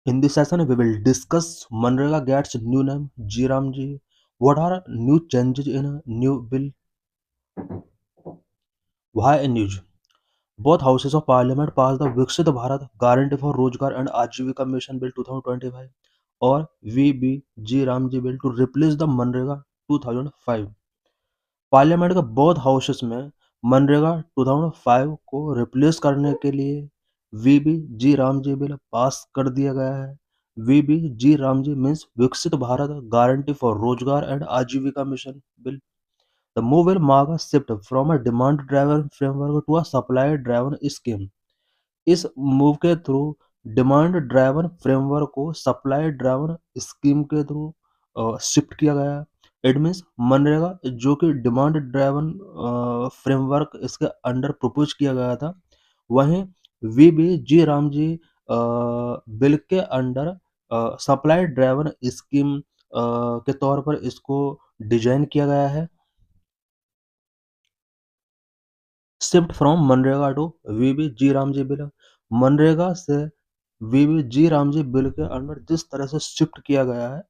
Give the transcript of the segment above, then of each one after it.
In this session, we will discuss Manrega gets new name G. What are new changes in a new bill? Why a news? Both houses of parliament passed the Viksit Bharat Guarantee for Rozgar and Ajivika Mission Bill 2025 or VBG Ramji Bill to replace the Manrega 2005. Parliament के both houses में मनरेगा 2005 को replace करने के लिए वीबी Ramji bill pass कर दिया गया है। वीबी Ramji means Viksit Bharat guarantee for Rozgar and Ajeevika mission bill. The move will mark a shift from a demand driven framework to a supply driven scheme. इस मूव के थ्रू डिमांड ड्राइवन फ्रेमवर्क को सप्लाई ड्राइवन स्कीम के through shift किया गया है। It means मनरेगा जो कि डिमांड ड्राइवन फ्रेमवर्क इसके अंडर प्रपोज किया गया था, वहीं V B G Ramji bill के अंडर सप्लाई ड्राइवन स्कीम के तौर पर इसको डिजाइन किया गया है। शिफ्ट फ्रॉम मनरेगा to V B G Ramji bill. मनरेगा से V B G Ramji bill के अंडर जिस तरह से शिफ्ट किया गया है,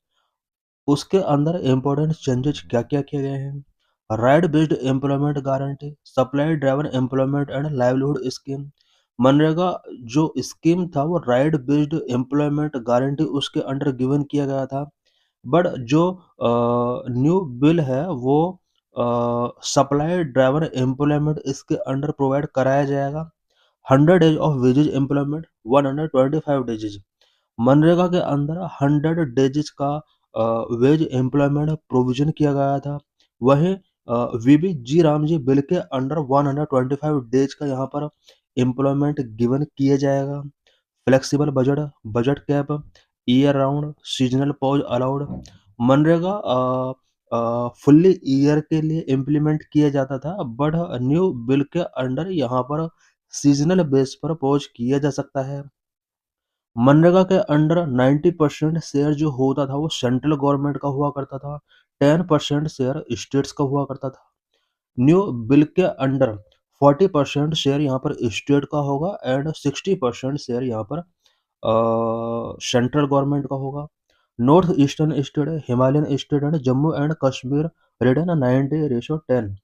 उसके अंदर इम्पोर्टेंट चेंजेस क्या क्या किए गए हैं। Right based employment guarantee, supply driven employment and livelihood scheme. मनरेगा जो स्कीम था वो राइट बेस्ड एम्प्लॉयमेंट गारंटी उसके अंडर गिवन किया गया था, बट जो न्यू बिल है वो सप्लाई ड्राइवर एम्प्लॉयमेंट इसके अंडर प्रोवाइड कराया जाएगा। 100 days of wages employment, 125 days. मनरेगा के अंदर 100 डेज का वेज एम्प्लॉयमेंट प्रोविजन किया गया था, वहीं V B G Ramji bill के अंडर 125 डेज का यहाँ पर एम्प्लॉयमेंट गिवन किया जाएगा। Flexible budget, budget cap, year round, seasonal pause allowed. मनरेगा फुल्ली ईयर के लिए इम्प्लीमेंट किया जाता था, बट न्यू बिल के अंडर यहाँ पर सीजनल बेस पर पॉज किया जा सकता है। मनरेगा के अंडर 90% शेयर जो होता था वो सेंट्रल गवर्नमेंट का हुआ करता था, 10% शेयर स्टेट्स का हुआ करता था। न्यू बिल के अंडर 40% शेयर यहाँ पर स्टेट का होगा एंड 60% शेयर यहाँ पर सेंट्रल गवर्नमेंट का होगा। North eastern state, Himalayan state and Jammu and Kashmir return 90:10।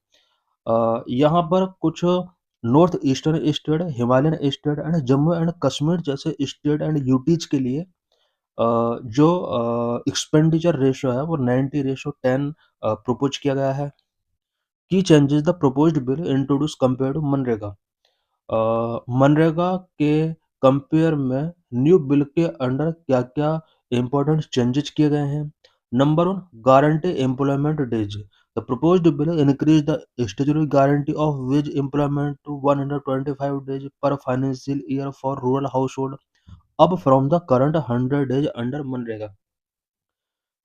यहाँ पर कुछ north eastern state, Himalayan state and Jammu and Kashmir जैसे स्टेट एंड यूटीज के लिए जो एक्सपेंडिचर रेशियो है वो 90:10 प्रपोज किया गया है। की changes the proposed bill introduce compare to MNREGA. MNREGA के कंपेयर में न्यू बिल के अंडर क्या क्या इंपॉर्टेंट चेंजेस किए गए हैं। Number 1, guarantee employment days. The proposed bill increased the statutory guarantee of wage employment to 125 days per financial year for rural household, up from the current 100 days under MNREGA.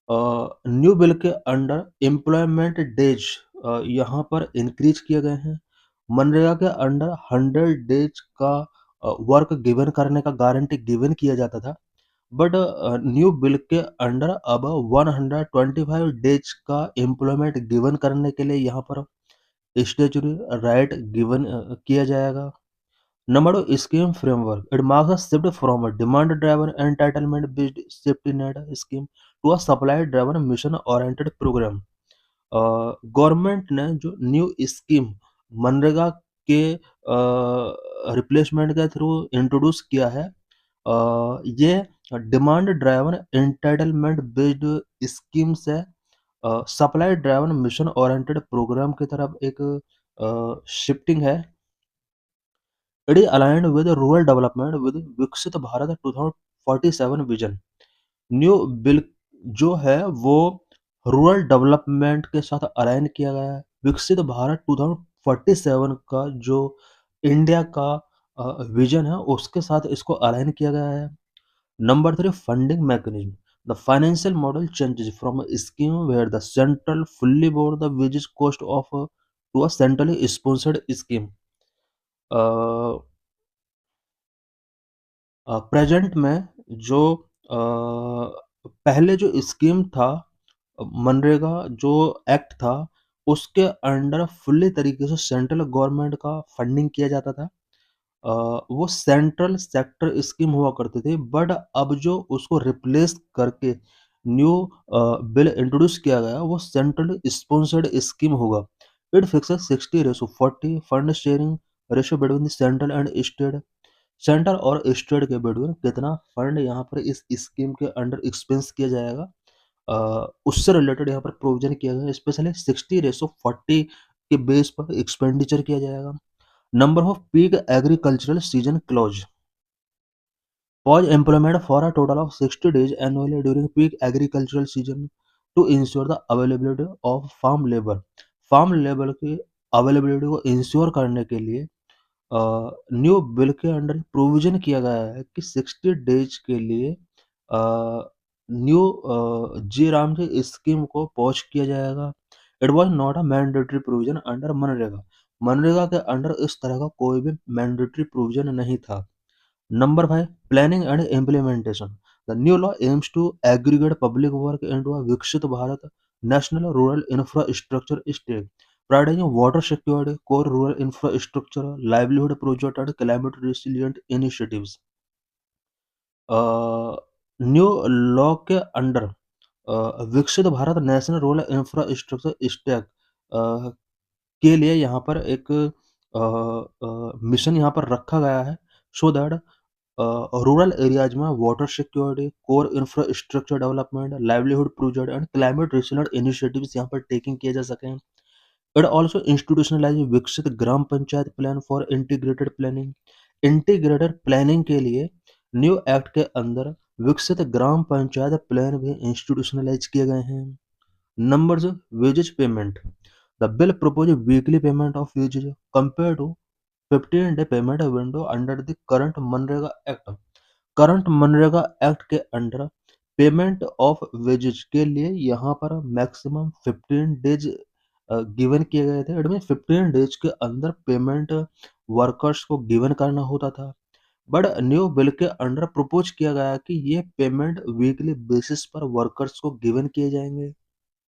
New bill के under employment days यहाँ पर increase किए गए हैं। मनरेगा के under 100 days का work given करने का गारंटी गिवन किया जाता था, बट न्यू बिल के अंडर अब 125 डेज का एम्प्लॉयमेंट गिवन करने के लिए यहाँ पर स्टेचुरी राइट गिवन किया जाएगा। Number 2, scheme framework. It marks a shift from a demand-driven entitlement-based safety net scheme to a supply-driven mission-oriented program. Government ने जो न्यू स्कीम मनरेगा के रिप्लेसमेंट के थ्रू इंट्रोड्यूस किया है, ये demand driven entitlement based scheme से supply driven mission oriented program की तरफ एक शिफ्टिंग है। It is aligned with rural development with Viksit Bharat 2047 vision. New bill जो है वो रूरल डेवलपमेंट के साथ अलाइन किया गया है। विकसित भारत 2047 का जो इंडिया का विजन है उसके साथ इसको अलाइन किया गया है। Number 3, funding mechanism. The financial model changes from scheme where the central fully bore the wages cost of to a centrally sponsored scheme. Present में जो पहले जो स्कीम था, मनरेगा जो एक्ट था, उसके अंडर फुल्ली तरीके से सेंट्रल गवर्नमेंट का फंडिंग किया जाता था, अ, वो सेंट्रल सेक्टर स्कीम हुआ करती थी, बट अब जो उसको रिप्लेस करके न्यू बिल इंट्रोड्यूस किया गया वो सेंट्रल स्पॉन्सर्ड स्कीम होगा। It fixes 60:40 fund sharing ratio between the central and state. Centre और स्टेट के बिटवीन कितना फंड यहाँ पर इस स्कीम के अंडर एक्सपेंस किया जाएगा, उससे रिलेटेड यहाँ पर प्रोविजन किया गया है। स्पेशली 60:40 के बेस पर एक्सपेंडिचर किया जाएगा। Number off peak agricultural season clause pause employment for a total of 60 days annually during peak agricultural season to ensure the availability of farm labor। Farm labour की availability को ensure करने के लिए new bill के under provision किया गया है कि 60 डेज के लिए न्यू जी राम जी स्कीम को पॉज किया जाएगा। It was not a mandatory provision under MNREGA. MNREGA के अंडर इस तरह का कोई भी मैंडेटरी प्रोविजन नहीं था। Number 5, planning and implementation. The new law aims to aggregate public work into a Viksit Bharat National Rural Infrastructure State, prioritizing water security, core rural infrastructure, livelihood project, and climate resilient initiatives. New law के under विकसित Bharat national rural infrastructure stack के लिए यहाँ पर एक mission यहाँ पर रखा गया है, सो दैट रूरल एरियाज में water security, core infrastructure development, livelihood project and climate resilient initiatives यहाँ पर टेकिंग किए जा सकें। It also institutionalise Viksit Gram Panchayat plan for integrated planning. Integrated planning के लिए न्यू एक्ट के अंदर विकसित ग्राम पंचायत प्लान भी इंस्टीट्यूशनलाइज किए गए हैं। Numbers of wages payment. The bill proposes weekly payment of wages compared to 15-day payment window under the current MNREGA act. Current MNREGA act के under payment of wages के लिए यहाँ पर मैक्सिमम 15 डेज गिवन किए गए थे। इट मीन 15 डेज के अंदर पेमेंट वर्कर्स को गिवन करना होता था। बट न्यू बिल के अंडर प्रपोज किया गया कि ये पेमेंट वीकली बेसिस पर वर्कर्स को गिवन किए जाएंगे।